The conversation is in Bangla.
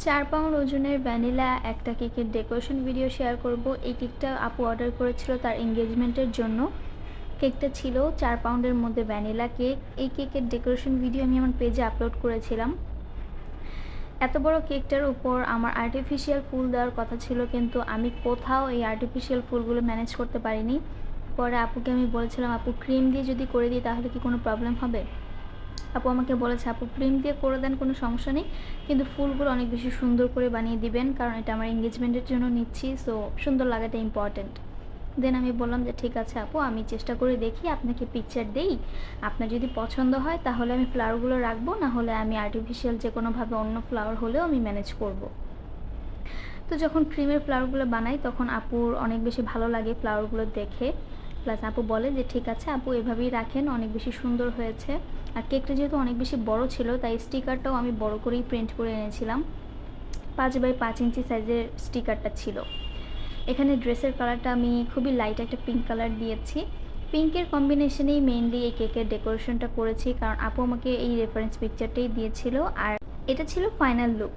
4 পাউন্ড ওজনের ভ্যানিলা একটা কেকের ডেকোরেশন ভিডিও শেয়ার করব। এই কেকটা আপু অর্ডার করেছিল তার এনগেজমেন্টের জন্য। কেকটা ছিল 4 পাউন্ডের মধ্যে ভ্যানিলা কেক। এই কেকের ডেকোরেশন ভিডিও আমি আমার পেজে আপলোড করেছিলাম। এত বড় কেকটার উপর আমার আর্টিফিশিয়াল ফুল দেওয়ার কথা ছিল, কিন্তু আমি কোথাও এই আর্টিফিশিয়াল ফুলগুলো ম্যানেজ করতে পারিনি। পরে আপুকে আমি বলেছিলাম, আপু ক্রিম দিয়ে যদি করে দিই তাহলে কি কোনো প্রবলেম হবে? আপু আমাকে বলেছে, আপু ক্রিম দিয়ে করে দেন, কোনো সমস্যা নেই, কিন্তু ফুলগুলো অনেক বেশি সুন্দর করে বানিয়ে দিবেন, কারণ এটা আমার এঙ্গেজমেন্টের জন্য নিচ্ছি, সো সুন্দর লাগাটা ইম্পর্ট্যান্ট। দেন আমি বললাম যে ঠিক আছে আপু, আমি চেষ্টা করে দেখি, আপনাকে পিকচার দেই, আপনার যদি পছন্দ হয় তাহলে আমি ফ্লাওয়ারগুলো রাখবো, না হলে আমি আর্টিফিশিয়াল যে কোনোভাবে অন্য ফ্লাওয়ার হলেও আমি ম্যানেজ করব। তো যখন ক্রিমের ফ্লাওয়ারগুলো বানাই তখন আপুর অনেক বেশি ভালো লাগে ফ্লাওয়ারগুলো দেখে। প্লাস আপু বলে যে ঠিক আছে আপু, এভাবেই রাখেন, অনেক বেশি সুন্দর হয়েছে। আর কেকটা যেহেতু অনেক বেশি বড় ছিল তাই স্টিকারটাও আমি বড় করেই প্রিন্ট করে এনেছিলাম। 5x5 ইঞ্চি সাইজের স্টিকারটা ছিল। এখানে ড্রেসের কালারটা আমি খুবই লাইট একটা পিঙ্ক কালার দিয়েছি। পিঙ্কের কম্বিনেশনেই মেইনলি এই কেকের ডেকোরেশনটা করেছি, কারণ আপু আমাকে এই রেফারেন্স পিকচারটাই দিয়েছিল, আর এটা ছিল ফাইনাল লুক।